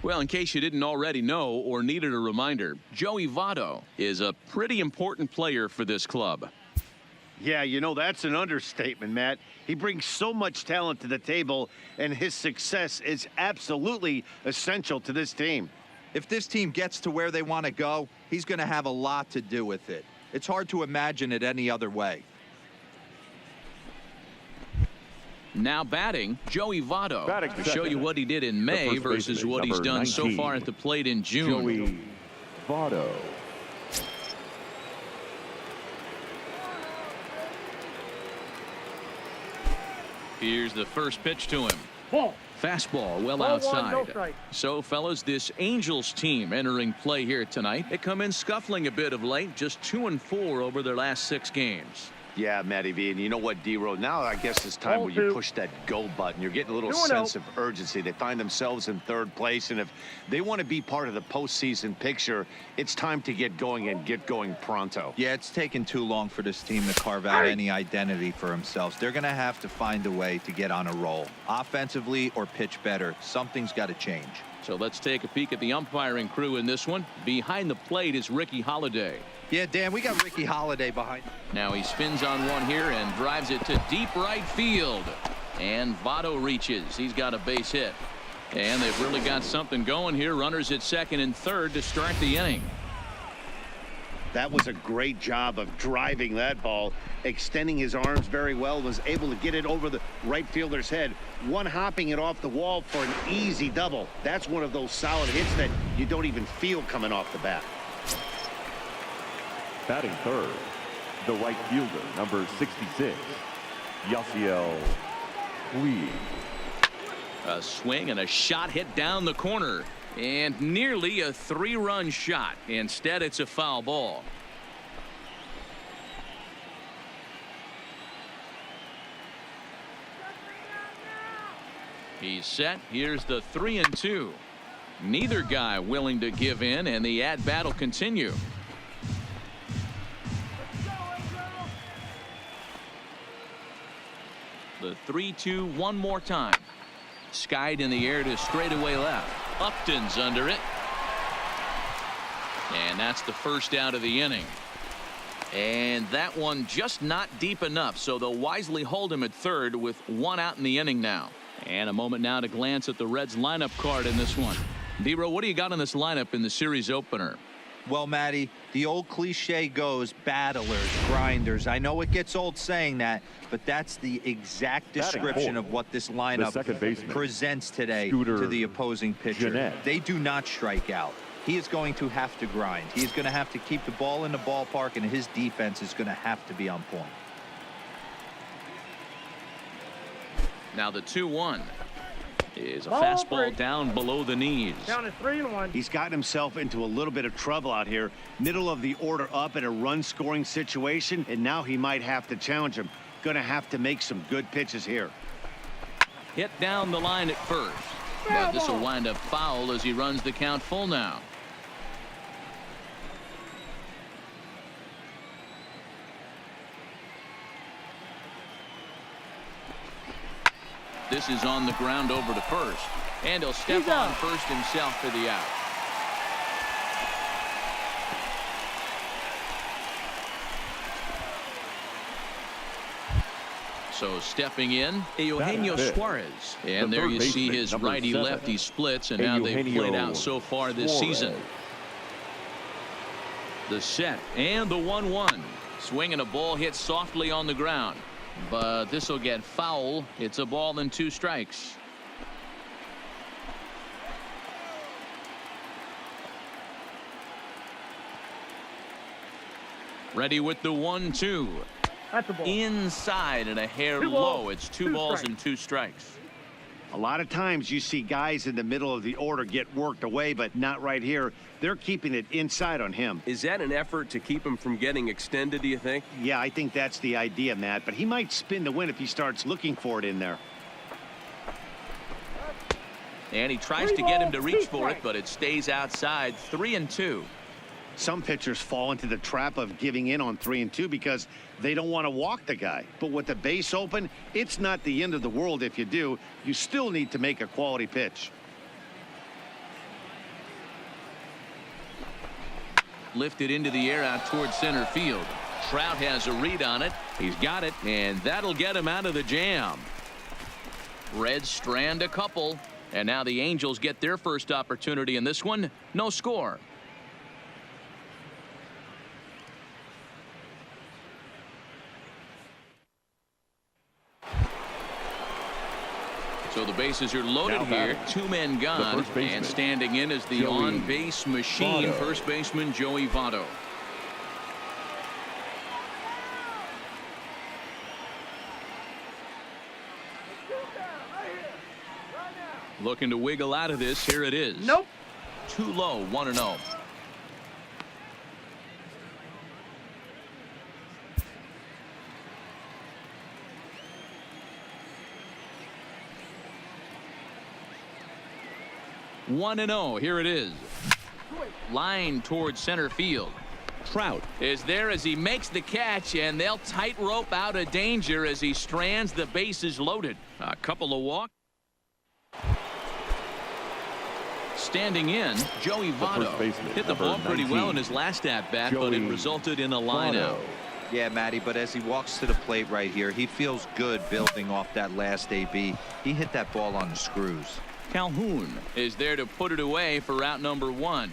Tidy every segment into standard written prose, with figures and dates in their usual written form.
Well, in case you didn't already know or needed a reminder, Joey Votto is a pretty important player for this club. Yeah, you know, that's an understatement, Matt. He brings so much talent to the table, and his success is absolutely essential to this team. If this team gets to where they want to go, he's going to have a lot to do with it. It's hard to imagine it any other way. Now batting, Joey Votto. To show you what he did in May versus what he's done so far at the plate in June. Joey Votto. Here's the first pitch to him. Fastball well Ball outside. one, no strike. So, fellas, this Angels team entering play here tonight. They come in scuffling a bit of late, just 2-4 over their last 6 games. Yeah, Matty V, and you know what, D-Row, now I guess it's time where you push that go button. You're getting a little sense of urgency. They find themselves in 3rd place, and if they want to be part of the postseason picture, it's time to get going and get going pronto. Yeah, it's taken too long for this team to carve out any identity for themselves. They're going to have to find a way to get on a roll, offensively or pitch better. Something's got to change. So let's take a peek at the umpiring crew in this one. Behind the plate is Ricky Holiday. Yeah, Dan, we got Ricky Holiday behind. Now he spins on one here and drives it to deep right field. And Votto reaches. He's got a base hit. And they've really got something going here. Runners at 2nd and 3rd to start the inning. That was a great job of driving that ball, extending his arms very well, was able to get it over the right fielder's head, one-hopping it off the wall for an easy double. That's one of those solid hits that you don't even feel coming off the bat. Batting 3rd, the right fielder, number 66, Yasiel Puig. A swing and a shot hit down the corner. And nearly a 3-run shot. Instead, it's a foul ball. He's set. Here's the 3-2. Neither guy willing to give in, and the at-bat will continue. The 3-2 one more time. Skied in the air to straightaway left. Upton's under it. And that's the first out of the inning. And that one just not deep enough, so they'll wisely hold him at 3rd with 1 out in the inning now. And a moment now to glance at the Reds lineup card in this one. D-Row, what do you got on this lineup in the series opener? Well, Matty, the old cliche goes battlers, grinders. I know it gets old saying that, but that's the exact description of what this lineup presents today to the opposing pitcher. They do not strike out. He is going to have to grind. He's going to have to keep the ball in the ballpark, and his defense is going to have to be on point. Now the 2-1 is a fastball down below the knees. Down to 3-1. He's gotten himself into a little bit of trouble out here. Middle of the order up in a run-scoring situation, and now he might have to challenge him. Going to have to make some good pitches here. Hit down the line at first. But this will wind up foul as he runs the count full now. This is on the ground over to first. And he'll step on first himself for the out. So stepping in, Eugenio Suarez. And there you see his righty-lefty splits and how they've played out so far this season. The set and the 1-1. Swinging a ball hit softly on the ground. But this will get foul. It's a ball and 2 strikes. Ready with the 1-2. That's a ball. Inside and a hair low. It's 2 balls and 2 strikes. A lot of times you see guys in the middle of the order get worked away, but not right here. They're keeping it inside on him. Is that an effort to keep him from getting extended, do you think? Yeah, I think that's the idea, Matt, but he might spin to win if he starts looking for it in there. And he tries to get him to reach for it, but it stays outside. 3-2. Some pitchers fall into the trap of giving in on 3-2 because they don't want to walk the guy. But with the base open, it's not the end of the world if you do. You still need to make a quality pitch. lifted into the air out towards center field. Trout has a read on it. He's got it, and that'll get him out of the jam. Reds strand a couple, and now the Angels get their first opportunity in this one. No score. So the bases are loaded here. 2 men gone, and standing in is the on-base machine, first baseman Joey Votto. Looking to wiggle out of this. Here it is. Nope. Too low. 1-0. Here it is. Line towards center field. Trout is there as he makes the catch, and they'll tightrope out of danger as he strands the bases loaded. A couple of walks. Standing in, Joey Votto hit the ball pretty well in his last at-bat, but it resulted in a line-out. Yeah, Matty, but as he walks to the plate right here, he feels good building off that last AB. He hit that ball on the screws. Calhoun is there to put it away for out number 1.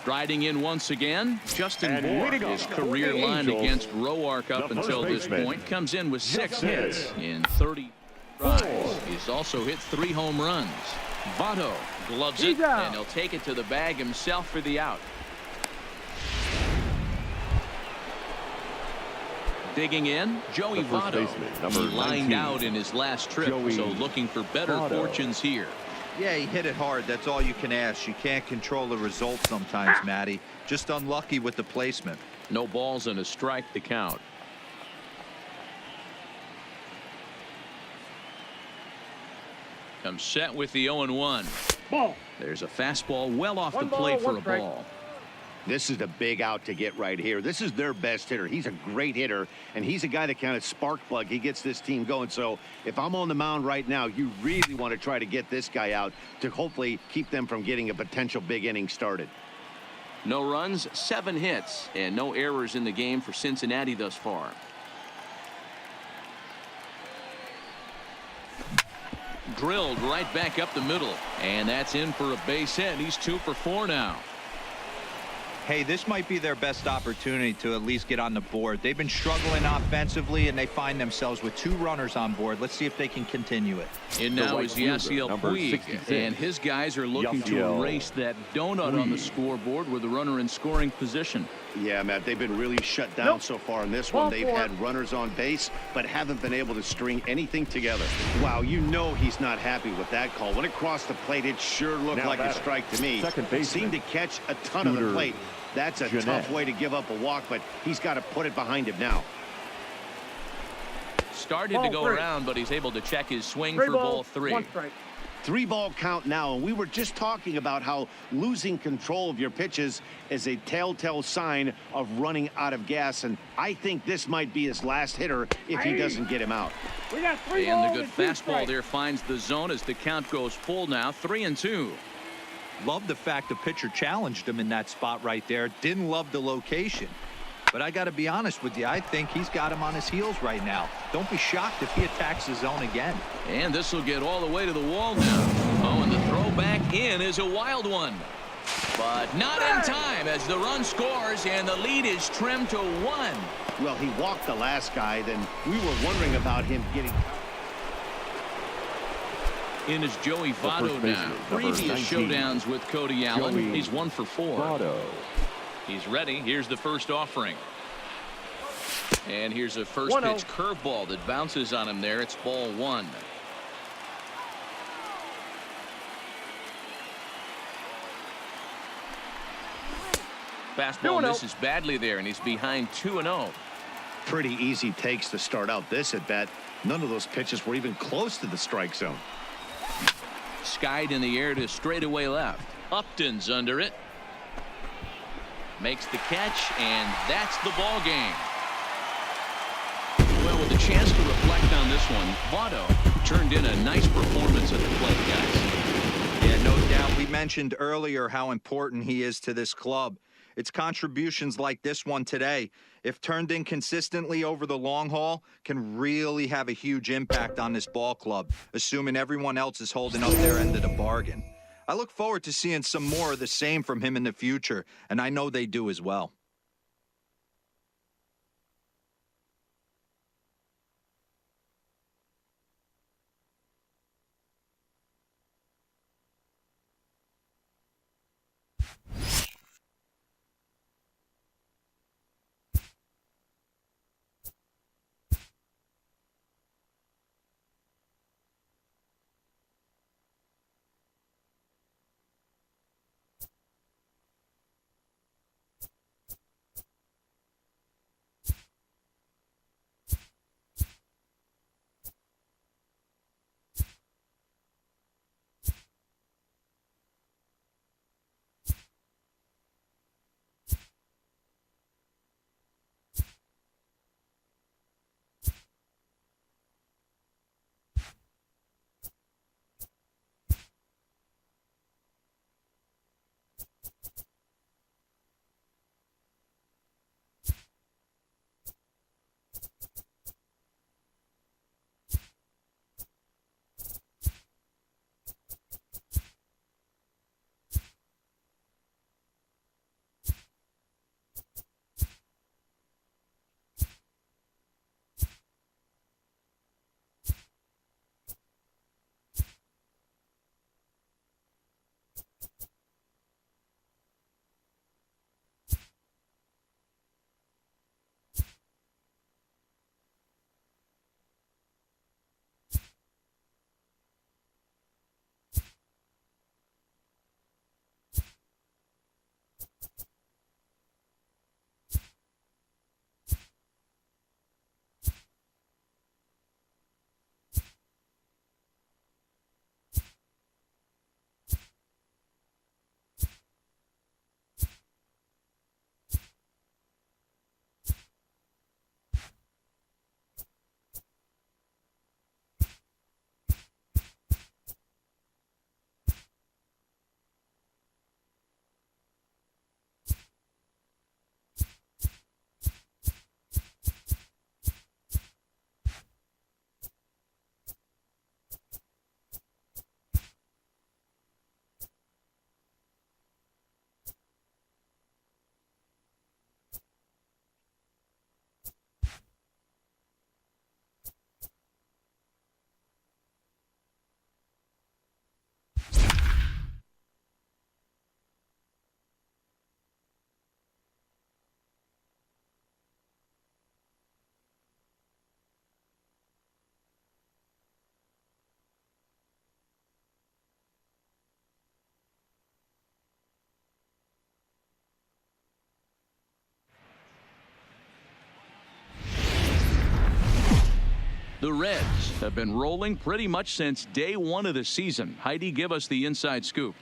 Striding in once again, Justin Bour. His career line against Roark up until this point comes in with 6 hits in 30 tries. He's also hit 3 home runs. Votto gloves it, and he'll take it to the bag himself for the out. Digging in, Joey Votto. He lined out in his last trip, so looking for better fortunes here. Yeah, he hit it hard. That's all you can ask. You can't control the result sometimes, Matty. Just unlucky with the placement. No balls and a strike to count. Comes set with the 0-1. Ball. There's a fastball well off the plate for a ball. This is the big out to get right here. This is their best hitter. He's a great hitter, and he's a guy that kind of spark plug. He gets this team going. So if I'm on the mound right now, you really want to try to get this guy out to hopefully keep them from getting a potential big inning started. No runs, 7 hits, and no errors in the game for Cincinnati thus far. Drilled right back up the middle, and that's in for a base hit. He's 2 for 4 now. Hey, this might be their best opportunity to at least get on the board. They've been struggling offensively, and they find themselves with 2 runners on board. Let's see if they can continue it. And now is Yasiel Puig, and his guys are looking to erase that donut on the scoreboard with a runner in scoring position. Yeah, Matt, they've been really shut down so far in this one. They've had runners on base, but haven't been able to string anything together. Wow, you know he's not happy with that call. When it crossed the plate, it sure looked like a strike to me. He seemed to catch a ton of the plate. That's a tough way to give up a walk, but he's got to put it behind him now. Started to go around, but he's able to check his swing for ball 3. 1 strike. 3-ball count now, and we were just talking about how losing control of your pitches is a telltale sign of running out of gas, and I think this might be his last hitter if he doesn't get him out. We got 3 and balls the good fastball there finds the zone as the count goes full now. 3-2. Love the fact the pitcher challenged him in that spot right there. Didn't love the location. But I got to be honest with you, I think he's got him on his heels right now. Don't be shocked if he attacks the zone again. And this will get all the way to the wall now. Oh, and the throw back in is a wild one. But not in time as the run scores and the lead is trimmed to 1. Well, he walked the last guy, then we were wondering about him getting... In is Joey Votto now. Previous showdowns with Cody Allen. He's 1 for 4. He's ready. Here's the first offering. And here's a first pitch curveball that bounces on him there. It's ball 1. Fastball misses badly there, and he's behind 2-0. Pretty easy takes to start out this at bat. None of those pitches were even close to the strike zone. Skied in the air to straightaway left. Upton's under it. Makes the catch, and that's the ball game. Well, with a chance to reflect on this one, Votto turned in a nice performance at the plate, guys. Yeah, no doubt. We mentioned earlier how important he is to this club. It's contributions like this one today, if turned in consistently over the long haul, can really have a huge impact on this ball club, assuming everyone else is holding up their end of the bargain. I look forward to seeing some more of the same from him in the future, and I know they do as well. The Reds have been rolling pretty much since day one of the season. Heidi, give us the inside scoop.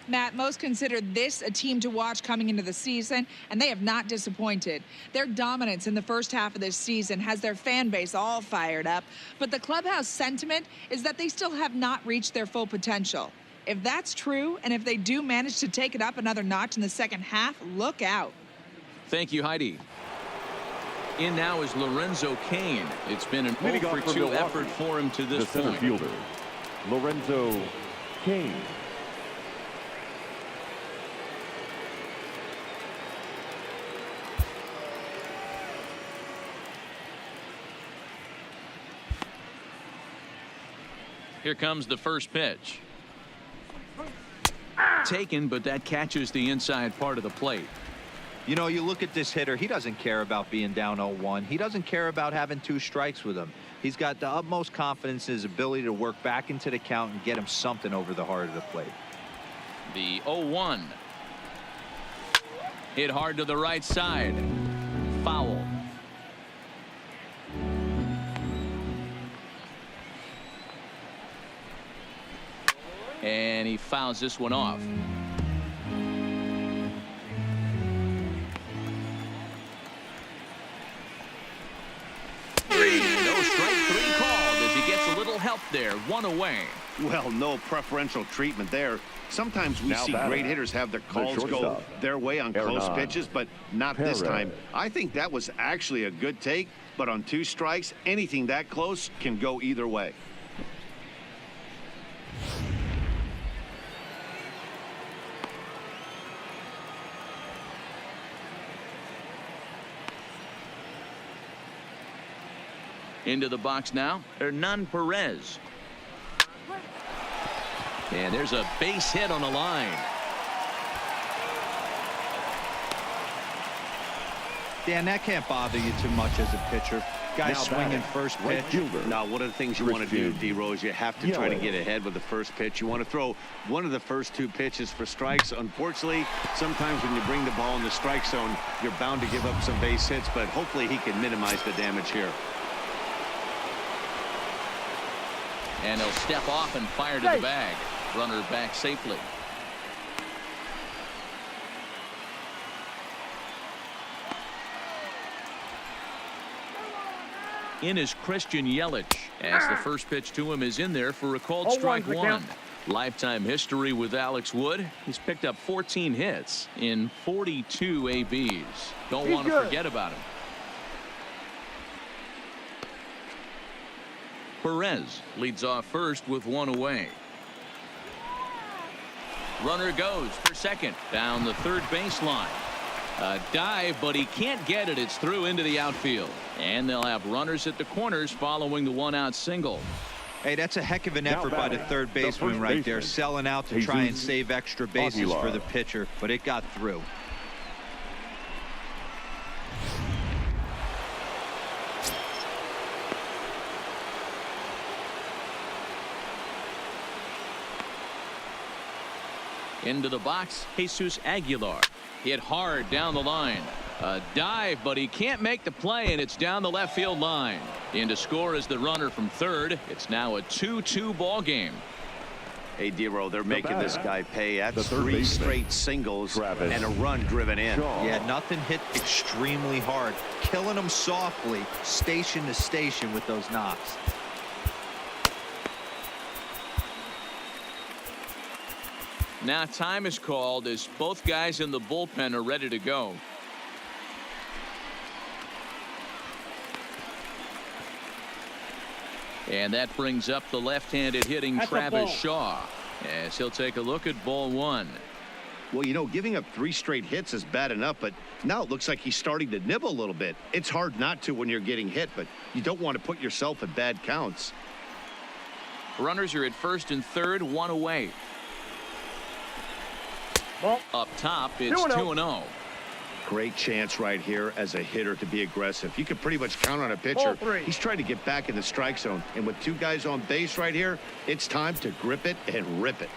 Matt, most consider this a team to watch coming into the season, and they have not disappointed. Their dominance in the first half of this season has their fan base all fired up, but the clubhouse sentiment is that they still have not reached their full potential. If that's true, and if they do manage to take it up another notch in the second half, look out. Thank you, Heidi. In now is Lorenzo Cain. It's been an 0-for-2 effort for him to this point. The center fielder, Lorenzo Cain. Here comes the first pitch. Taken, but that catches the inside part of the plate. You know, you look at this hitter, he doesn't care about being down 0-1. He doesn't care about having 2 strikes with him. He's got the utmost confidence in his ability to work back into the count and get him something over the heart of the plate. The 0-1. Hit hard to the right side. Foul. And he fouls this one off. up there, 1 away. Well, no preferential treatment there. Sometimes we see great hitters have their calls go their way on close pitches, but not this time. I think that was actually a good take, but on 2 strikes, anything that close can go either way. Into the box now, Hernan Perez. And there's a base hit on the line. Dan, that can't bother you too much as a pitcher. Guy swinging first pitch. Now, one of the things you want to do, D-Rose, you have to try to get ahead with the first pitch. You want to throw one of the first 2 pitches for strikes. Unfortunately, sometimes when you bring the ball in the strike zone, you're bound to give up some base hits, but hopefully he can minimize the damage here. And he'll step off and fire to the bag. Runner back safely. In is Christian Yelich, as the first pitch to him is in there for a called strike 1. Lifetime history with Alex Wood. He's picked up 14 hits in 42 ABs. Don't want to forget about him. Perez leads off first with 1 away. Runner goes for second down the third baseline. A dive, but he can't get it. It's through into the outfield. And they'll have runners at the corners following the 1-out single. Hey, that's a heck of an effort by the third baseman right there, selling out to try and save extra bases for the pitcher, but it got through. Into the box, Jesus Aguilar. Hit hard down the line. A dive, but he can't make the play, and it's down the left field line. In to score is the runner from third. It's now a 2-2 ball game. Hey, D-Row, they're making this guy pay. That's 3 straight singles and a run driven in. Yeah, nothing hit extremely hard. Killing him softly, station to station with those knocks. Now time is called as both guys in the bullpen are ready to go. And that brings up the left-handed hitting Travis Shaw as he'll take a look at ball 1. Well, you know, giving up 3 straight hits is bad enough, but now it looks like he's starting to nibble a little bit. It's hard not to when you're getting hit, but you don't want to put yourself at bad counts. Runners are at first and third, 1 away. Up top, it's 2-0. Great chance right here as a hitter to be aggressive. You can pretty much count on a pitcher. He's trying to get back in the strike zone. And with 2 guys on base right here, it's time to grip it and rip it.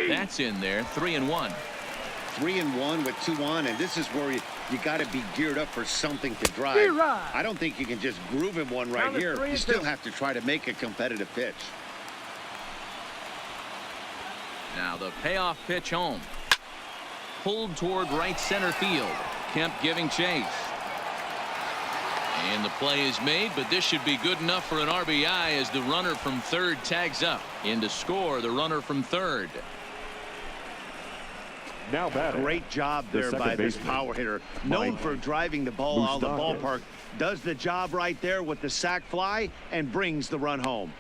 That's in there, 3-1. 3-1 with 2 on, and this is where you got to be geared up for something to drive. I don't think you can just groove him one right here. You still have to try to make a competitive pitch. Now the payoff pitch home. Pulled toward right center field. Kemp giving chase. And the play is made, but this should be good enough for an RBI as the runner from third tags up. In to score, the runner from third. Now batting. Great job there by this power hitter. Known for driving the ball out of the ballpark. Does the job right there with the sac fly and brings the run home.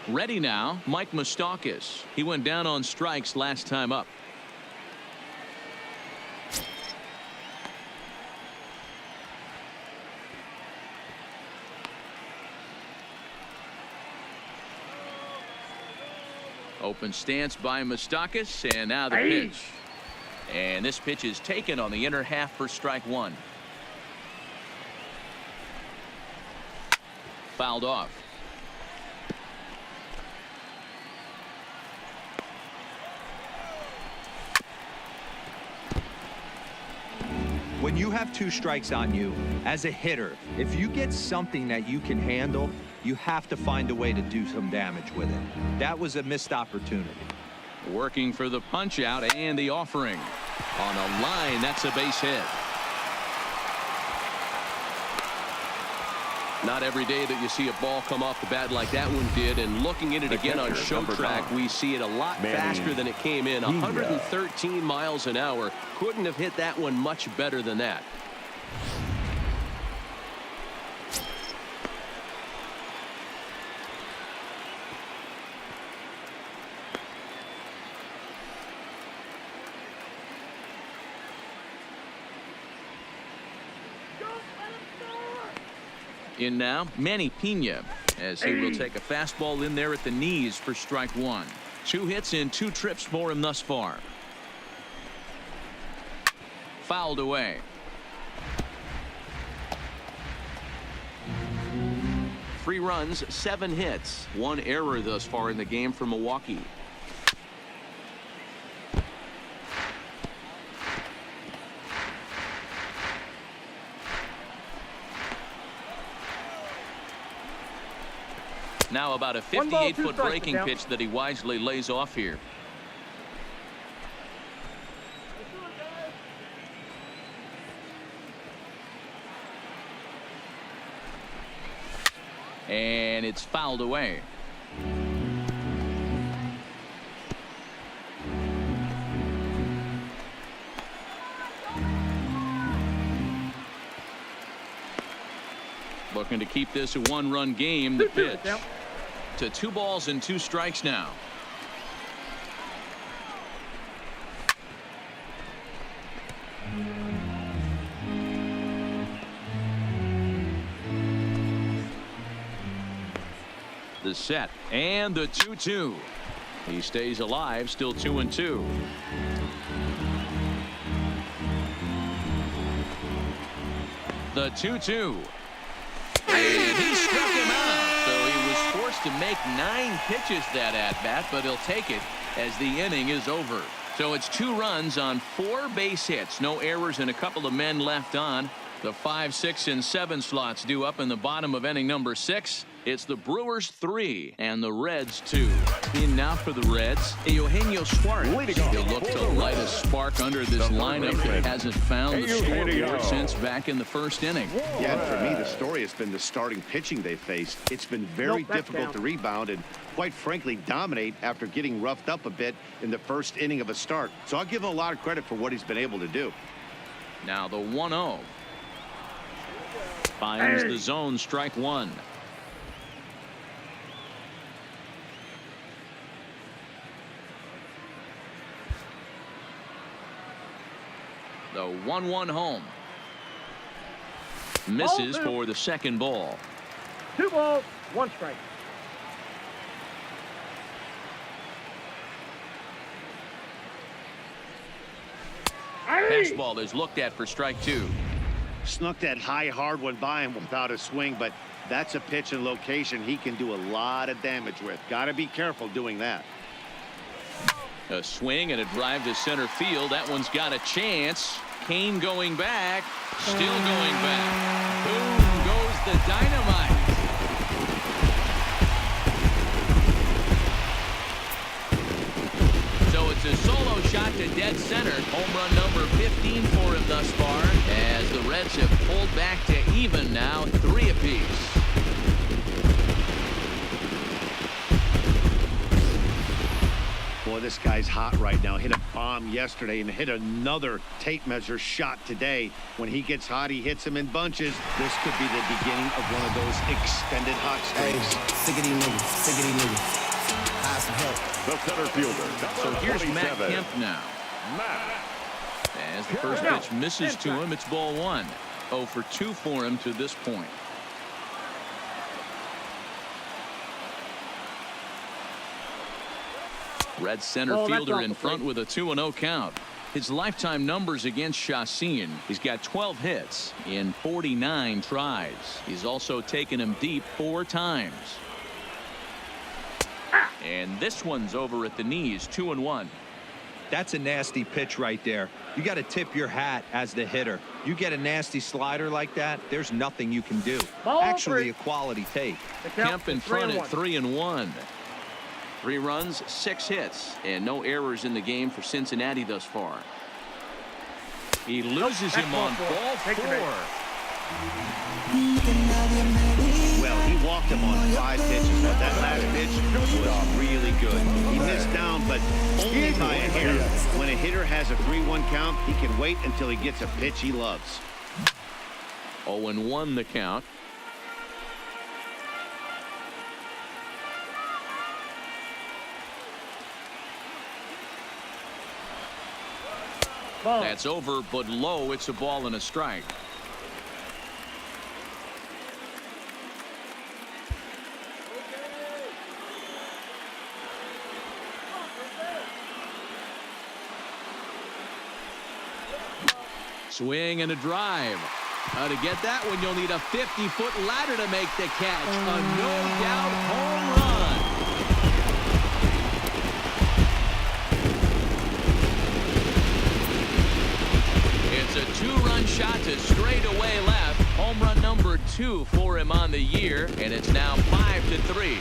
Ready now, Mike Moustakas. He went down on strikes last time up. Open stance by Moustakas, and now the pitch. And this pitch is taken on the inner half for strike 1. Fouled off. When you have 2 strikes on you, as a hitter, if you get something that you can handle, you have to find a way to do some damage with it. That was a missed opportunity. Working for the punch out and the offering. On a line, that's a base hit. Not every day that you see a ball come off the bat like that one did, and looking at it again on show track, we see it a lot faster than it came in. 113 miles an hour. Couldn't have hit that one much better than that. In now, Manny Pena, as he will take a fastball in there at the knees for strike one. 2 hits in 2 trips for him thus far. Fouled away. Three runs, 7 hits, 1 error thus far in the game for Milwaukee. Now about a 58-foot breaking pitch that he wisely lays off here. And it's fouled away. Looking to keep this a 1-run game. The pitch to 2 balls and 2 strikes now. The set and the 2-2. He stays alive, still 2-2. The 2-2. And he struck him out. So he was forced to make 9 pitches that at bat, but he'll take it as the inning is over. So it's 2 runs on 4 base hits, no errors, and a couple of men left on. The 5, 6, and 7 slots due up in the bottom of inning number 6. It's the Brewers 3 and the Reds 2. In now for the Reds, Eugenio Suarez. He'll look to light a spark under this lineup that hasn't found the scoreboard since back in the first inning. Yeah, and for me, the story has been the starting pitching they faced. It's been very difficult to rebound and, quite frankly, dominate after getting roughed up a bit in the first inning of a start. So I'll give him a lot of credit for what he's been able to do. Now the 1-0. Finds the zone, strike 1. The 1-1 home. Misses for the second ball. 2 balls, 1 strike. Fastball is looked at for strike 2. Snuck that high, hard one by him without a swing, but that's a pitch and location he can do a lot of damage with. Got to be careful doing that. A swing and a drive to center field. That one's got a chance. Kane going back. Still going back. Boom goes the dynamite. So it's a solo shot to dead center. Home run number 15 for him thus far, as the Reds have pulled back to even now, 3 apiece. Boy, this guy's hot right now. Hit a bomb yesterday and hit another tape measure shot today. When he gets hot, he hits them in bunches. This could be the beginning of one of those extended hot streaks. Sick of these niggas. Sick of these niggas. Hire some help. The center fielder. So here's Matt Kemp now. As the first pitch misses to him, it's ball 1. 0 for 2 for him to this point. Red center fielder in front with a 2-0 count. His lifetime numbers against Chacin. He's got 12 hits in 49 tries. He's also taken him deep 4 times. And this one's over at the knees, 2-1. That's a nasty pitch right there. You got to tip your hat as the hitter. You get a nasty slider like that, there's nothing you can do. Actually, a quality take. Kemp in front at 3-1. 3 runs, 6 hits, and no errors in the game for Cincinnati thus far. He loses him on ball 4. Well, he walked him on 5 pitches, but that last pitch was really good. He missed down, but only by a hair. When a hitter has a 3-1 count, he can wait until he gets a pitch he loves. 0-1 the count. Ball. That's over, but low. It's a ball and a strike. Swing and a drive. To get that one, you'll need a 50-foot ladder to make the catch. A no-doubt home run. It's a 2-run shot to straightaway left. Home run number 2 for him on the year, and it's now 5-3.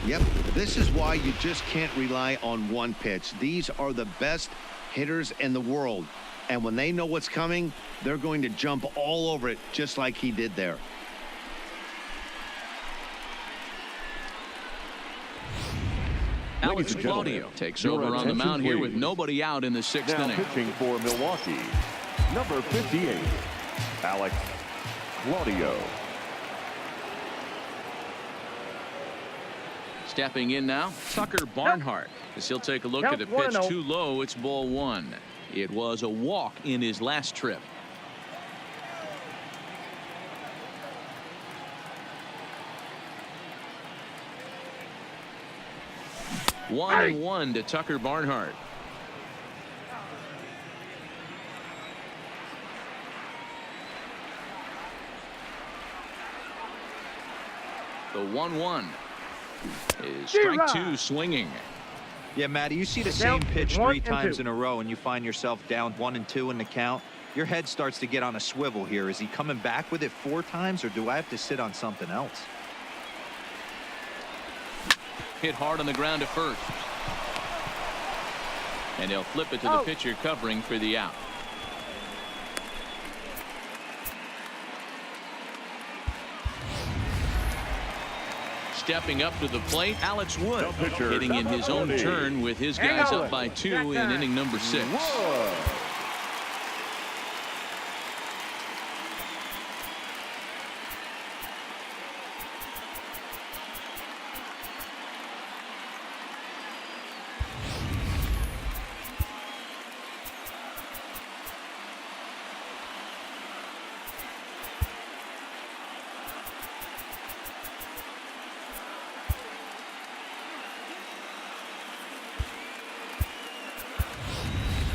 Yep, this is why you just can't rely on one pitch. These are the best hitters in the world. And when they know what's coming, they're going to jump all over it, just like he did there. Alex Claudio takes over on the mound here with nobody out in the 6th inning. Pitching for Milwaukee, number 58, Alex Claudio. Stepping in now, Tucker Barnhart, as he'll take a look at a pitch too low. It's ball 1. It was a walk in his last trip. One and 1 to Tucker Barnhart. The 1-1 is strike 2 swinging. Yeah, Matty, you see the same pitch 3 times in a row and you find yourself down 1-2 in the count. Your head starts to get on a swivel here. Is he coming back with it 4 times, or do I have to sit on something else? Hit hard on the ground to first. And he'll flip it to the pitcher covering for the out. Stepping up to the plate, Alex Wood, hitting in his own turn with his guys up by 2 in inning number 6.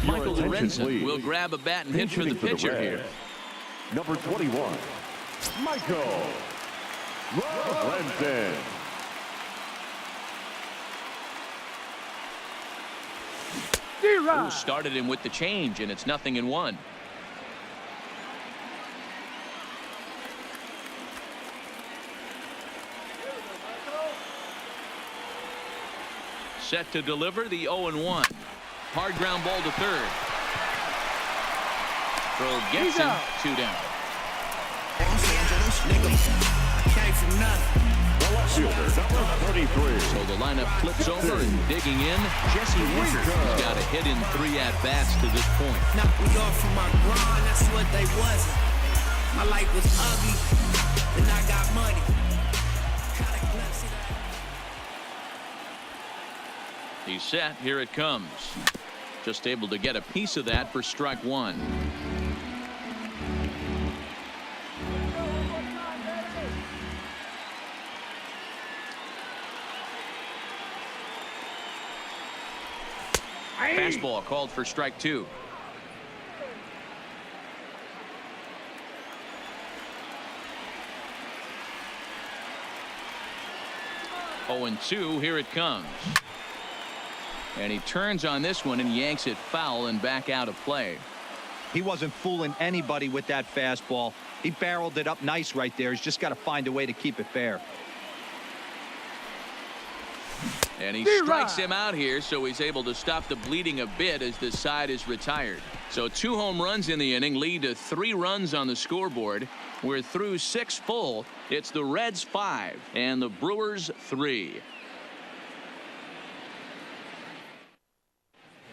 Michael Lorenzen will grab a bat and hit for the pitcher here. Number 21, Michael Lorenzen. Who started him with the change, and it's 0-1. Set to deliver the 0-1. Hard ground ball to third. Throw gets him. 2 down. Fielder, number 33. So the lineup flips over and digging in. Jesse Winter has got a hit in 3 at-bats to this point. Knocked me off from my grind, that's what they wasn't. My life was ugly, and I got money. He's set. Here it comes. Just able to get a piece of that for strike 1. Fastball called for strike 2. Oh, and 2. Here it comes. And he turns on this one and yanks it foul and back out of play. He wasn't fooling anybody with that fastball. He barreled it up nice right there. He's just got to find a way to keep it fair. And he strikes him out here, so he's able to stop the bleeding a bit as the side is retired. So 2 home runs in the inning lead to 3 runs on the scoreboard. We're through 6 full. It's the Reds 5 and the Brewers 3.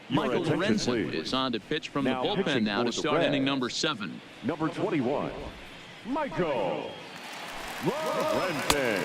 Michael Lorenzen is on to pitch from the bullpen now to start inning number 7. Number 21, Michael Lorenzen.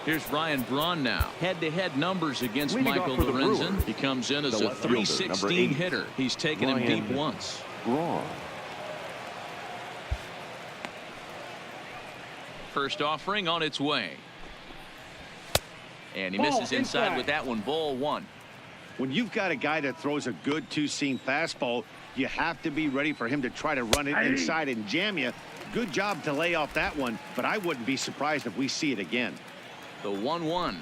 Here's Ryan Braun now. Head-to-head numbers against Michael Lorenzen. He comes in as a .316 hitter. He's taken him deep once. Braun. First offering on its way. And he misses inside with that one. Ball 1. When you've got a guy that throws a good 2-seam fastball, you have to be ready for him to try to run it inside and jam you. Good job to lay off that one, but I wouldn't be surprised if we see it again. The 1-1.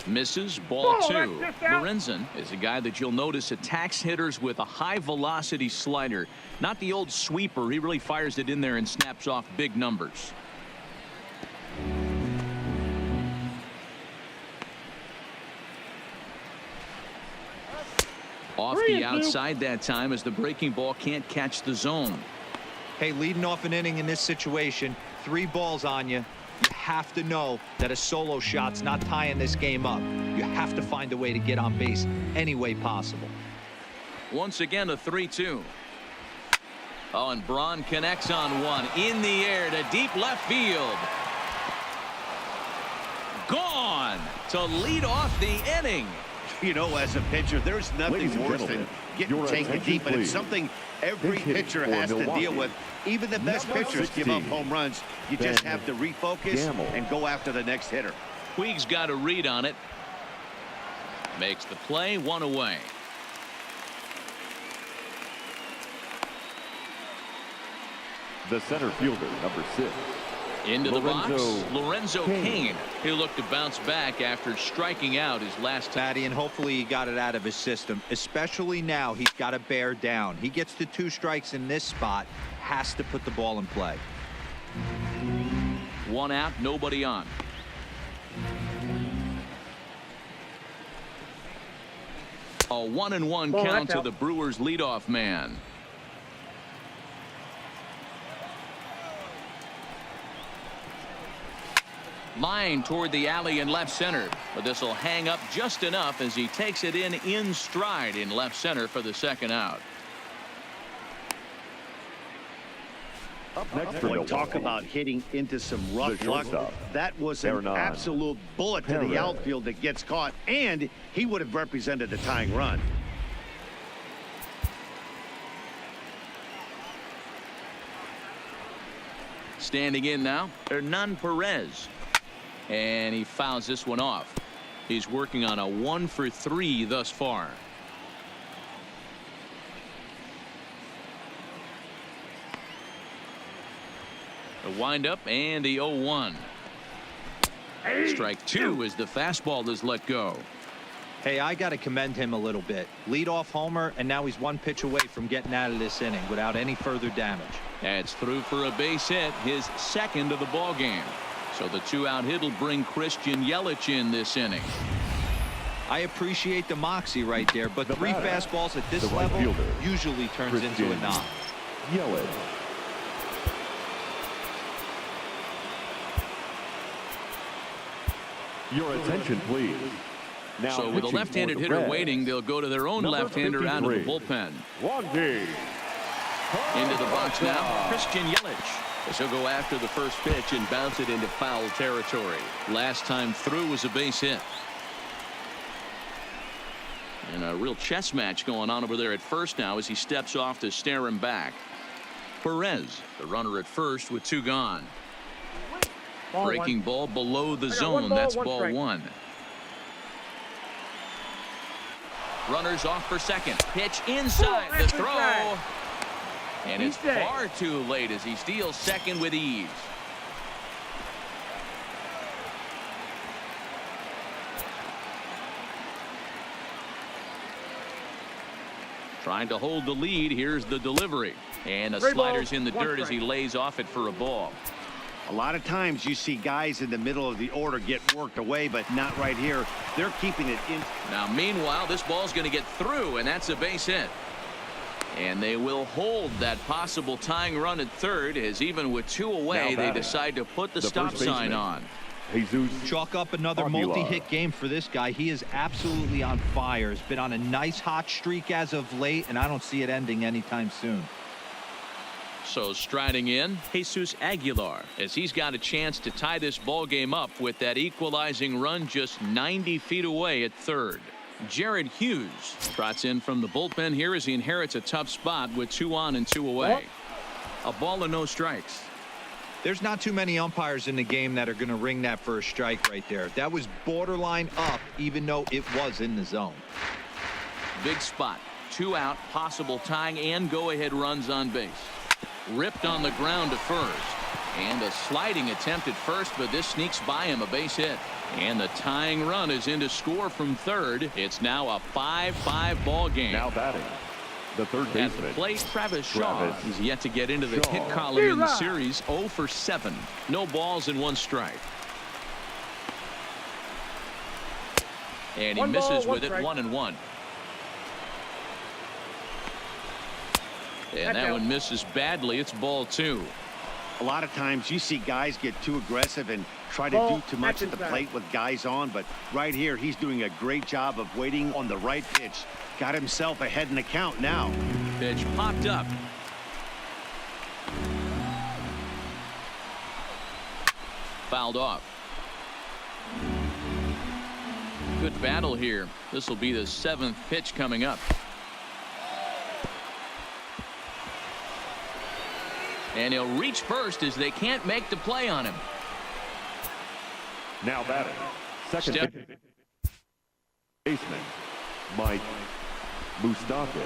Misses. Ball 2. Lorenzen is a guy that you'll notice attacks hitters with a high velocity slider. Not the old sweeper. He really fires it in there and snaps off big numbers. Off the outside that time as the breaking ball can't catch the zone. Hey, leading off an inning in this situation, 3 balls on you. You have to know that a solo shot's not tying this game up. You have to find a way to get on base any way possible. Once again, a 3-2. Oh, and Braun connects on one. In the air to deep left field. Gone to lead off the inning. You know, as a pitcher, there's nothing worse than getting taken deep, but it's something every pitcher has to deal with. Even the best pitchers give up home runs. You just have to refocus and go after the next hitter. Puig's got a read on it. Makes the play, 1 away. The center fielder, number 6. Into the box, Lorenzo Cain. He'll look to bounce back after striking out his last time. Patty, and hopefully he got it out of his system, especially now. He's got to bear down. He gets to 2 strikes in this spot, has to put the ball in play. 1 out, nobody on. A 1-1 count to the Brewers leadoff man. Line toward the alley in left center, but this will hang up just enough as he takes it in stride in left center for the 2nd out. Up next, Boy, talk about hitting into some rough luck. That was an absolute bullet to the outfield that gets caught, and he would have represented the tying run. Standing in now, Hernan Perez. And he fouls this one off. He's working on a 1 for 3 thus far. The windup and the 0-1. Strike 2 as the fastball is let go. Hey, I got to commend him a little bit. Leadoff homer, and now he's 1 pitch away from getting out of this inning without any further damage. That's through for a base hit, his 2nd of the ball game. So the 2-out hit will bring Christian Yelich in this inning. I appreciate the moxie right there, but 3 fastballs at this level usually turns into a knock. Yelich. Your attention, please. Now so with a left-handed hitter Reds, waiting, they'll go to their own left-hander out of the bullpen. Into the box now, Christian Yelich, as he'll go after the first pitch and bounce it into foul territory. Last time through was a base hit. And a real chess match going on over there at first now as he steps off to stare him back. Perez, the runner at first with 2 gone. Breaking ball below the zone. That's ball 1. Runners off for second. Pitch inside the throw. And it's far too late as he steals second with ease. Trying to hold the lead. Here's the delivery. And a slider's in the dirt as he lays off it for a ball. A lot of times you see guys in the middle of the order get worked away, but not right here. They're keeping it in. Now, meanwhile, this ball's going to get through, and that's a base hit. And they will hold that possible tying run at third, as even with 2 away, they decide to put the stop sign on. Chalk up another multi-hit game for this guy. He is absolutely on fire. He's been on a nice hot streak as of late, and I don't see it ending anytime soon. So striding in, Jesus Aguilar, as he's got a chance to tie this ball game up with that equalizing run just 90 feet away at third. Jared Hughes trots in from the bullpen here as he inherits a tough spot with 2 on and 2 away. A ball and no strikes. There's not too many umpires in the game that are going to ring that for a strike right there. That was borderline up, even though it was in the zone. Big spot. 2 out, possible tying and go-ahead runs on base. Ripped on the ground to first. And a sliding attempt at first, but this sneaks by him, a base hit. And the tying run is in to score from third. It's now a 5-5 ball game. Now batting, the third baseman. At the plate, Travis Shaw. He's yet to get into the hit column in the series. 0 for 7. No balls and 1 strike. And he misses with it. 1-1. And that one misses badly. It's ball 2. A lot of times you see guys get too aggressive and try to do too much at the plate with guys on, but right here he's doing a great job of waiting on the right pitch. Got himself ahead in the count now. Pitch popped up. Fouled off. Good battle here. This will be the 7th pitch coming up. And he'll reach first as they can't make the play on him. Now batting, second baseman, Mike Moustakas.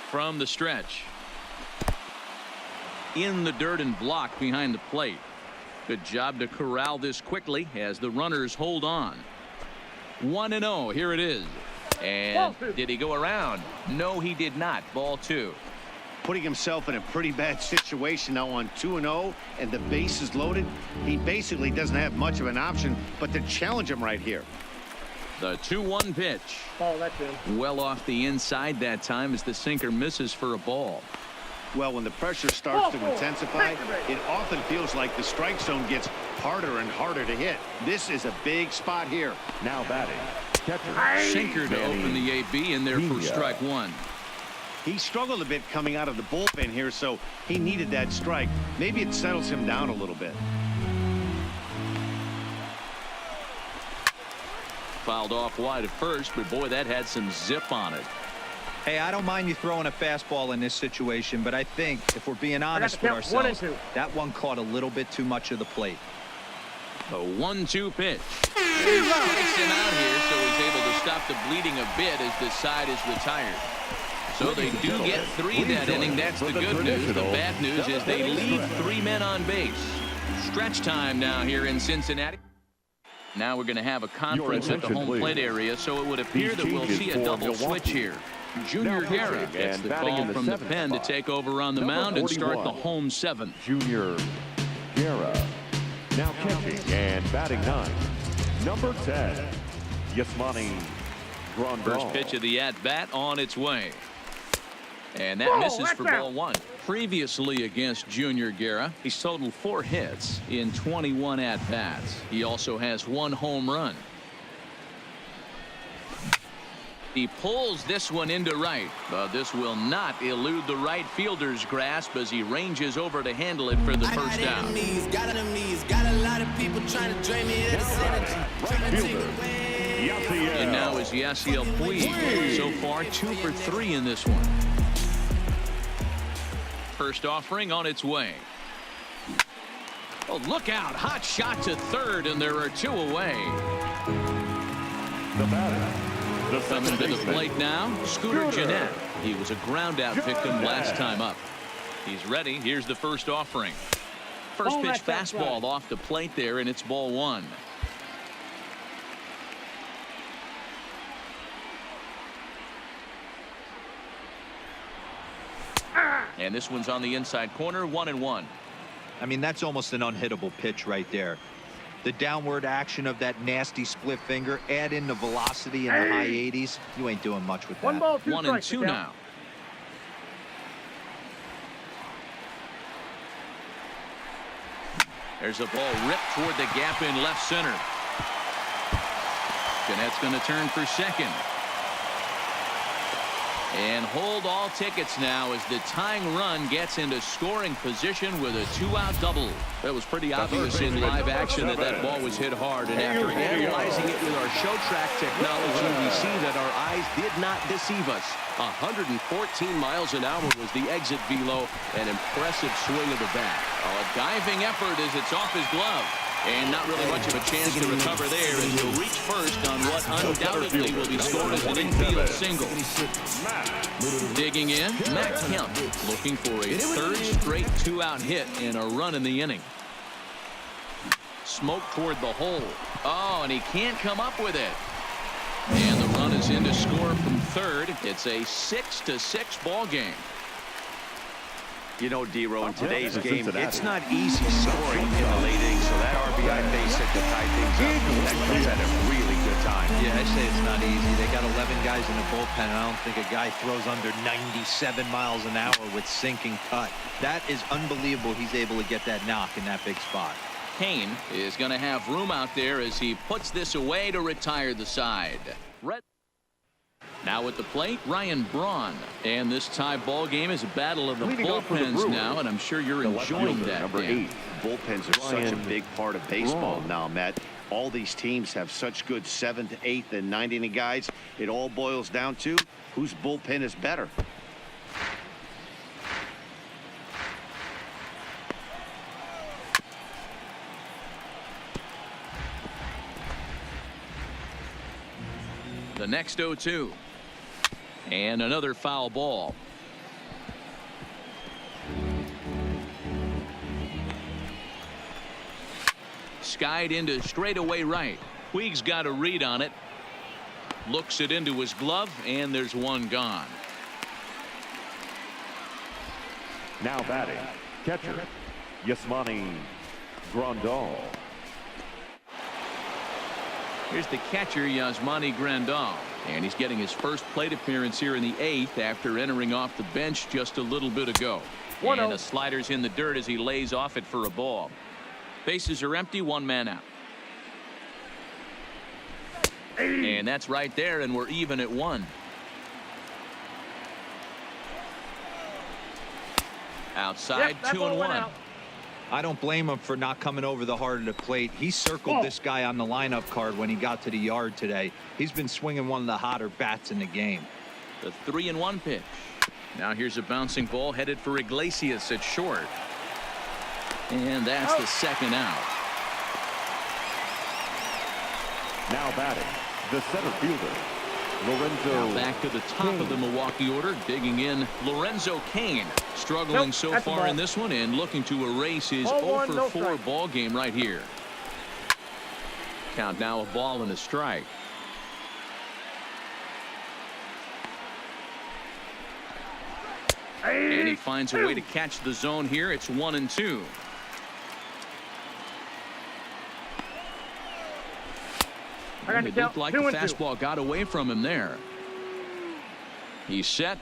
From the stretch. In the dirt and blocked behind the plate. Good job to corral this quickly as the runners hold on. 1-0. Here it is. And did he go around? No, he did not. Ball 2. Putting himself in a pretty bad situation now on 2-0 and the base is loaded. He basically doesn't have much of an option but to challenge him right here. The 2-1 pitch. That's in. Well off the inside that time as the sinker misses for a ball. Well, when the pressure starts to intensify, it often feels like the strike zone gets harder and harder to hit. This is a big spot here. Now batting, catcher. Sinker to open the AB in there for strike 1. He struggled a bit coming out of the bullpen here, so he needed that strike. Maybe it settles him down a little bit. Fouled off wide at first, but boy, that had some zip on it. Hey, I don't mind you throwing a fastball in this situation, but I think if we're being honest with ourselves, that one caught a little bit too much of the plate. The 1-2 pitch. He strikes him out here, so he's able to stop the bleeding a bit as this side is retired. So they do get 3 that inning. That's the good news. The bad news is they leave 3 men on base. Stretch time now here in Cincinnati. Now we're going to have a conference at the home plate area, so it would appear that we'll see a double switch here. Junior Guerra gets the call from the pen to take over on the mound and start the home seventh. Junior Guerra now catching and batting ninth. Number 10, Yasmani Grandal. First pitch of the at-bat on its way. And that misses for ball one. Previously against Junior Guerra, he's totaled 4 hits in 21 at-bats. He also has 1 home run. He pulls this one into right, but this will not elude the right fielder's grasp as he ranges over to handle it for the first down. Got a lot of people trying to drain me of this energy. Right fielder, And now is Yasiel Puig. So far 2 for 3 in this one. First offering on its way. Oh, look out. Hot shot to third, and there are 2 away. The batter. Coming to the plate now, Scooter Gennett. He was a ground out victim last time up. He's ready. Here's the first offering. First pitch fastball off the plate there, and it's ball one. And this one's on the inside corner, 1-1. I mean, that's almost an unhittable pitch right there. The downward action of that nasty split finger, add in the velocity in the high 80s. You ain't doing much with that. 1 ball, 2 1-2 strikes now. There's a ball ripped toward the gap in left center. Gennett's going to turn for second. And hold all tickets now as the tying run gets into scoring position with a 2-out double. That was pretty obvious in live action that ball was hit hard. And after Analyzing it with our show track technology, we see that our eyes did not deceive us. 114 miles an hour was the exit velo. An impressive swing of the bat. A diving effort as it's off his glove. And not really much of a chance to recover there as he'll reach first on what undoubtedly will be scored as an infield single. Digging in, Matt Kemp looking for a 3rd straight 2-out hit in a run in the inning. Smoke toward the hole. Oh, and he can't come up with it. And the run is in to score from third. It's a 6-6 ball game. You know, D-Row, in today's game, it's not easy scoring in the late innings, so that RBI base hit to tie things up, that comes at a really good time. Yeah, I say it's not easy. They got 11 guys in the bullpen, and I don't think a guy throws under 97 miles an hour with sinking cut. That is unbelievable he's able to get that knock in that big spot. Kane is going to have room out there as he puts this away to retire the side. Now at the plate, Ryan Braun. And this tie ball game is a battle of the bullpens now, and I'm sure you're enjoying that. Number 8. Bullpens are such a big part of baseball now, Matt. All these teams have such good 7th, 8th, and 9th inning guys. It all boils down to whose bullpen is better. The next 0-2. And another foul ball. Skied into straightaway right. Puig's got a read on it. Looks it into his glove, and there's one gone. Now batting, catcher, Yasmani Grandal. Here's the catcher, Yasmani Grandal. And he's getting his first plate appearance here in the 8th after entering off the bench just a little bit ago. And the slider's in the dirt as he lays off it for a ball. Bases are empty, 1 man out. And that's right there, and we're even at 1. Outside, 2-1. I don't blame him for not coming over the heart of the plate. He circled this guy on the lineup card when he got to the yard today. He's been swinging one of the hotter bats in the game. The 3-1 pitch. Now here's a bouncing ball headed for Iglesias at short. And that's the 2nd out. Now batting, the center fielder, Lorenzo. Now back to the top of the Milwaukee order, digging in Lorenzo Kane. Struggling so far in this one and looking to erase his 0-for-4 ball game right here. Count now, a ball and a strike. And he finds a way to catch the zone here. It's 1-2. It looked like the fastball got away from him there. He's set.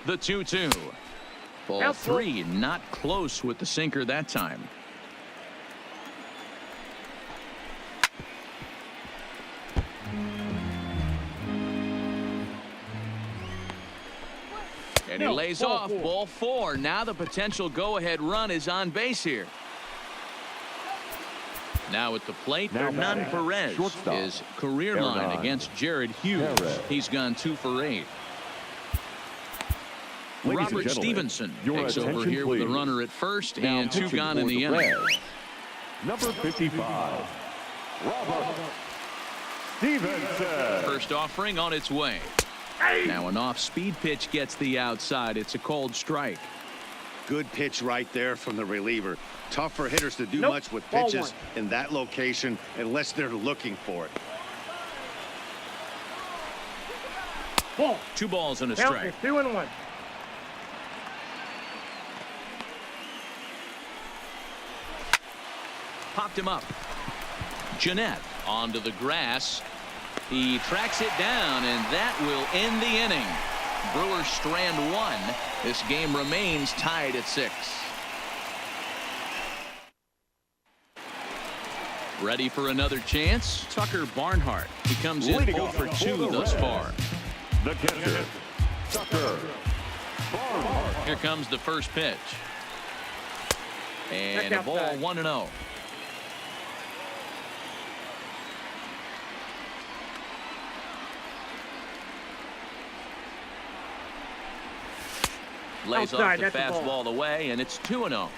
The 2-2. Ball 3, not close with the sinker that time. And he lays off. Ball 4. Now the potential go-ahead run is on base here. Now at the plate, Hernan Perez, his career line against Jared Hughes. He's gone 2 for 8. Robert Stevenson takes over here with a runner at first and 2 gone in the inning. Number 55, Robert Stevenson. First offering on its way. Now an off-speed pitch gets the outside. It's a cold strike. Good pitch right there from the reliever. Tough for hitters to do much with pitches in that location unless they're looking for it. Ball. 2 balls and a strike. 2-1. Popped him up. Jeanette onto the grass. He tracks it down, and that will end the inning. Brewers strand 1. This game remains tied at 6. Ready for another chance? Tucker Barnhart. He comes in 0 for 2 thus far. The catcher, Tucker Barnhart. Here comes the first pitch. And a ball 1-0. Lays off the fastball away, and it's 2-0.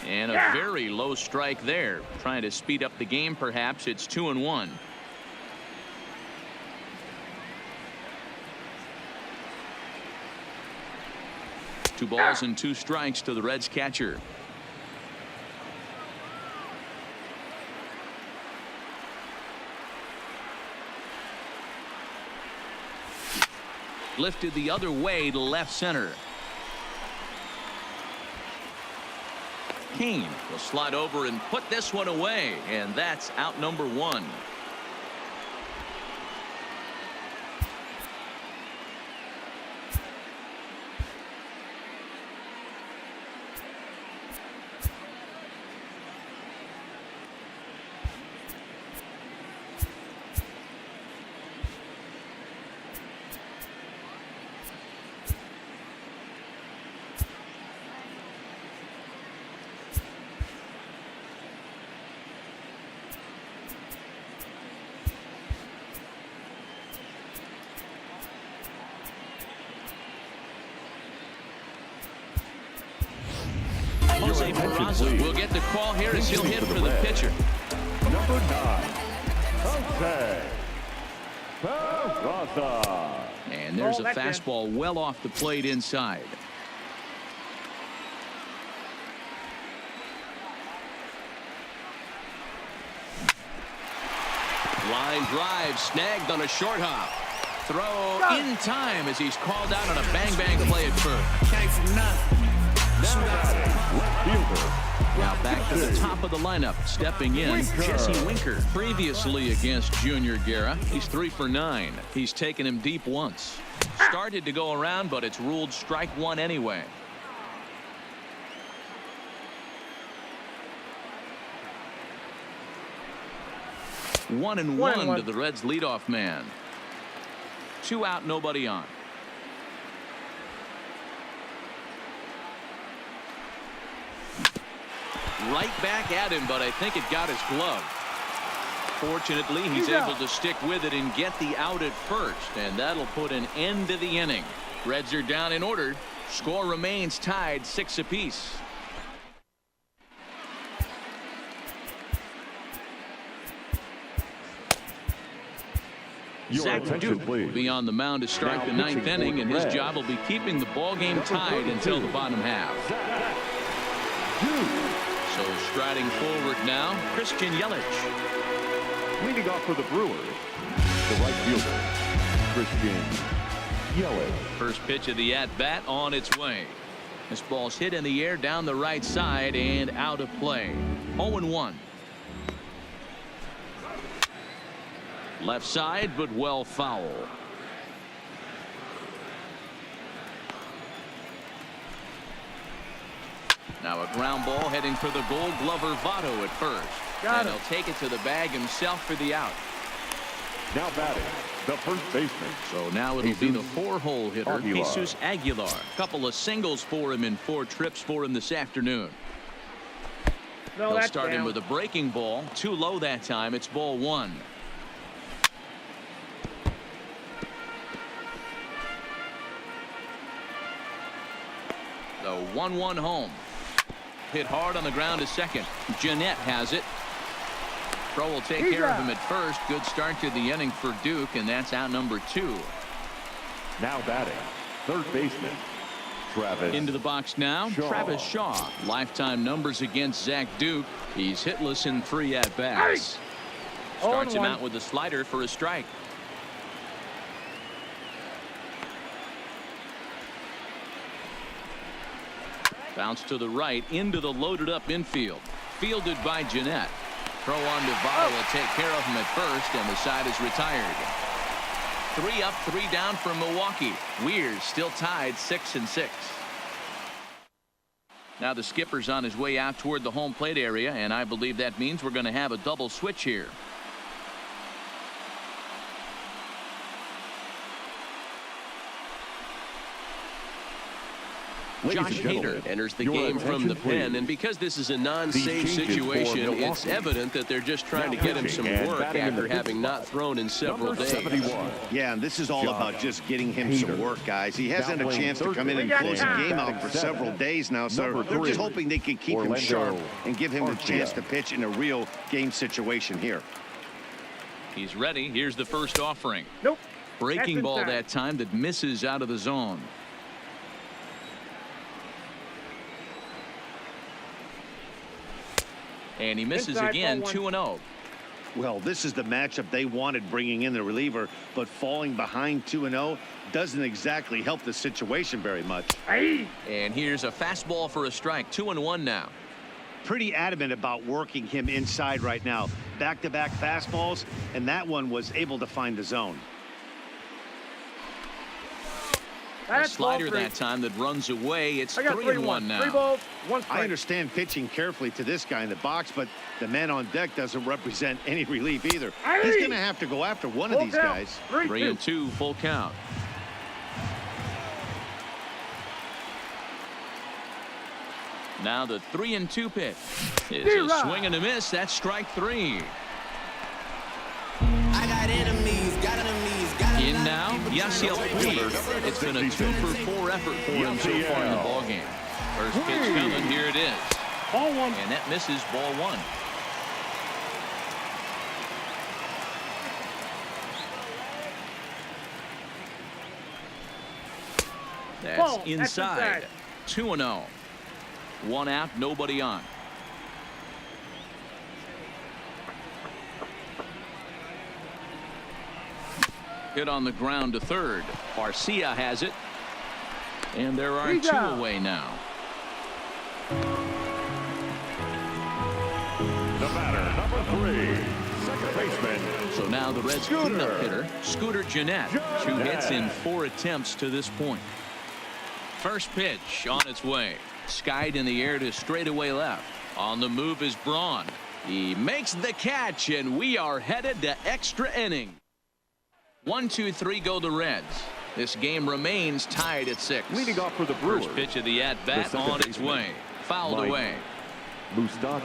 And a very low strike there. Trying to speed up the game, perhaps. It's 2-1. Two balls and 2 strikes to the Reds catcher. Lifted the other way to left center. Kane will slide over and put this one away, and that's out number 1. Jose Peraza will get the call here as he'll hit for the pitcher. Number 9, Jose Peraza. And there's a fastball well off the plate inside. Line drive snagged on a short hop. Throw in time as he's called out on a bang-bang play at first. Came from nothing. Now back to the top of the lineup, stepping in, Jesse Winker. Previously against Junior Guerra, he's 3 for 9. He's taken him deep once. Started to go around, but it's ruled strike 1 anyway. One and one to the Reds leadoff man. 2 out, nobody on. Right back at him, but I think it got his glove. Fortunately, he's able to stick with it and get the out at first, and that'll put an end to the inning. Reds are down in order. Score remains tied 6 apiece. Zach Duke will be on the mound to start the 9th inning, and his job will be keeping the ball game tied until the bottom half. So striding forward now, Christian Yelich. Leading off for the Brewers, the right fielder, Christian Yelich. First pitch of the at-bat on its way. This ball's hit in the air down the right side and out of play. 0-1. Left side, but well foul. Now a ground ball heading for the Gold Glover Votto at first. And he'll take it to the bag himself for the out. Now batting, the first baseman. So now it'll be the 4-hole hitter, Jesus Aguilar. Couple of singles for him in 4 trips for him this afternoon. They'll start him with a breaking ball. Too low that time. It's ball 1. The 1-1 home. Hit hard on the ground to second. Jeanette has it. Pro will take care of him at first. Good start to the inning for Duke, and that's out number 2. Now batting, third baseman, Travis. Into the box now, Shaw. Travis Shaw. Lifetime numbers against Zach Duke. He's hitless in 3 at-bats. Starts him out with a slider for a strike. Bounce to the right into the loaded up infield. Fielded by Jeanette. Throw on to Votto will take care of him at first, and the side is retired. 3 up, 3 down for Milwaukee. Weir still tied 6-6. Now the skipper's on his way out toward the home plate area, and I believe that means we're going to have a double switch here. Josh Hader enters the game from the pen, and because this is a non-save situation, it's evident that they're just trying to get him some work after having not thrown in several days. Yeah, and this is all about just getting him some work, guys. He hasn't had a chance to come in and close the game out for several days now, so they're just hoping they can keep him sharp and give him the chance to pitch in a real game situation here. He's ready. Here's the first offering. Nope. Breaking ball that time that misses out of the zone. And he misses again, 2-0. Well, this is the matchup they wanted, bringing in the reliever, but falling behind 2-0 doesn't exactly help the situation very much. And here's a fastball for a strike. 2-1 now. Pretty adamant about working him inside right now. Back-to-back fastballs, and that one was able to find the zone. A slider that time that runs away. It's 3-1 now. 3 balls, 1 strike. I understand pitching carefully to this guy in the box, but the man on deck doesn't represent any relief either. He's going to have to go after one of these guys. 3-2, full count. Now the 3-2 pitch is a swing and a miss. That's strike 3. I got enemies, got enemies. In now, Yasiel Puig. It's been a 2-for-4 effort for him so far in the ballgame. First pitch coming, here it is. Ball 1. And that misses, ball 1. That's inside. 2-0. 1 out, nobody on. Hit on the ground to third. Garcia has it. And there are 2 away now. The batter, number 3, second baseman. So now the Reds' cleanup hitter, Scooter Jeanette. 2 hits in 4 attempts to this point. First pitch on its way. Skied in the air to straightaway left. On the move is Braun. He makes the catch, and we are headed to extra inning. 1-2-3 go the Reds. This game remains tied at 6. Leading off for the Brewers. First pitch of the at-bat on its way. Fouled away. Moustakas.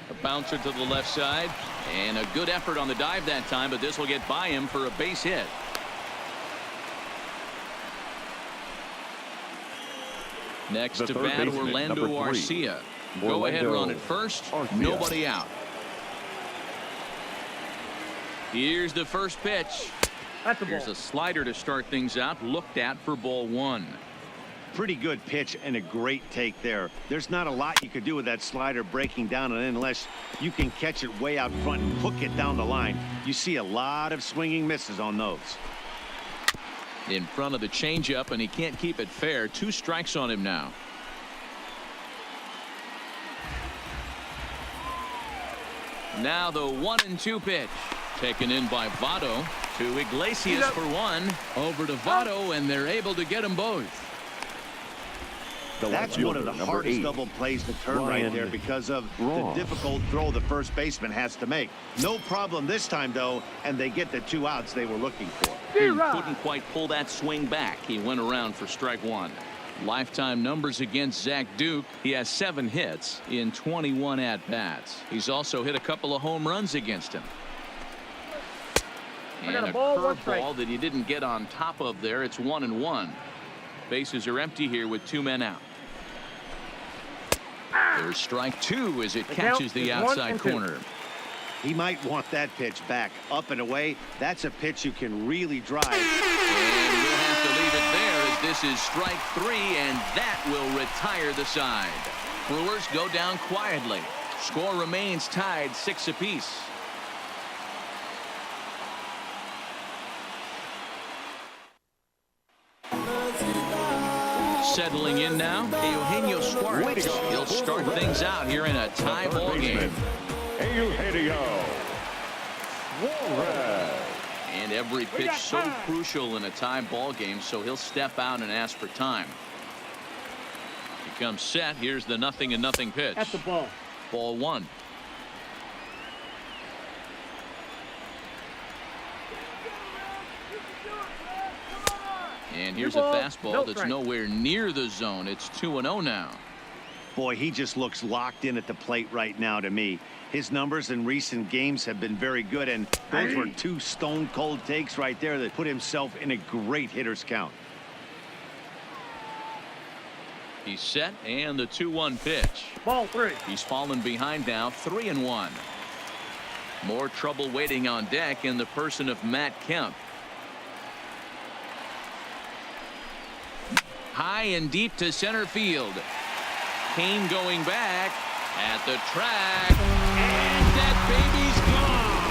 A bouncer to the left side. And a good effort on the dive that time, but this will get by him for a base hit. Next to bat, Orlando Arcia. Go ahead run at first. Nobody out. Here's the first pitch. That's a ball. Here's a slider to start things out. Looked at for ball 1. Pretty good pitch and a great take there. There's not a lot you could do with that slider breaking down and in unless you can catch it way out front and hook it down the line. You see a lot of swinging misses on those. In front of the changeup, and he can't keep it fair. 2 strikes on him now. Now the 1-2 pitch. Taken in by Votto to Iglesias for 1. Over to Votto, and they're able to get them both. That's one of the hardest double plays to turn right there because of the difficult throw the first baseman has to make. No problem this time, though, and they get the 2 outs they were looking for. He couldn't quite pull that swing back. He went around for strike 1. Lifetime numbers against Zach Duke. He has 7 hits in 21 at-bats. He's also hit a couple of home runs against him. And a curveball that he didn't get on top of there. It's 1-1. Bases are empty here with 2 men out. There's strike 2 as it catches the outside corner. He might want that pitch back up and away. That's a pitch you can really drive. And we'll have to leave it there as this is strike 3, and that will retire the side. Brewers go down quietly. Score remains tied 6 apiece. Settling in now, Eugenio Suarez. He'll start things out here in a tie ball game. Eugenio Suarez. And every pitch so crucial in a tie ball game, so he'll step out and ask for time. He comes set. Here's the 0-0 pitch. That's the ball. Ball 1. And here's a fastball that's nowhere near the zone. It's 2-0 now. Boy, he just looks locked in at the plate right now to me. His numbers in recent games have been very good, and those were 2 stone-cold takes right there that put himself in a great hitter's count. He's set, and the 2-1 pitch. Ball 3. He's fallen behind now, 3-1. More trouble waiting on deck in the person of Matt Kemp. High and deep to center field. Kane going back at the track, and that baby's gone.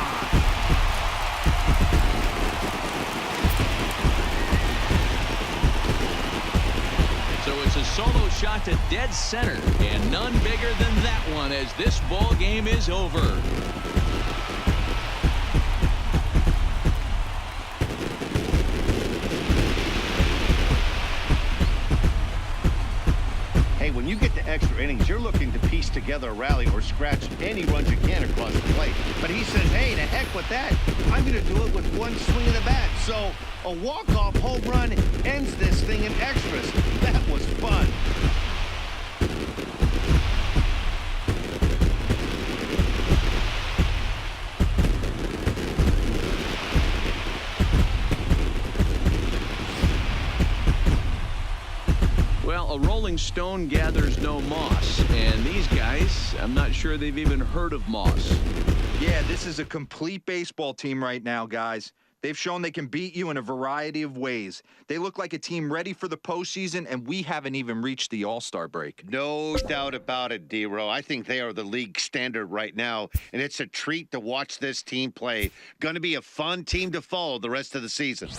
So it's a solo shot to dead center, and none bigger than that one as this ball game is over. When you get to extra innings, you're looking to piece together a rally or scratch any runs you can across the plate. But he says, hey, to heck with that. I'm going to do it with 1 swing of the bat. So a walk-off home run ends this thing in extras. That was fun. A rolling stone gathers no moss, and these guys, I'm not sure they've even heard of moss. Yeah, this is a complete baseball team right now, guys. They've shown they can beat you in a variety of ways. They look like a team ready for the postseason, and we haven't even reached the All-Star break. No doubt about it, D-Row. I think they are the league standard right now, and it's a treat to watch this team play. Going to be a fun team to follow the rest of the season.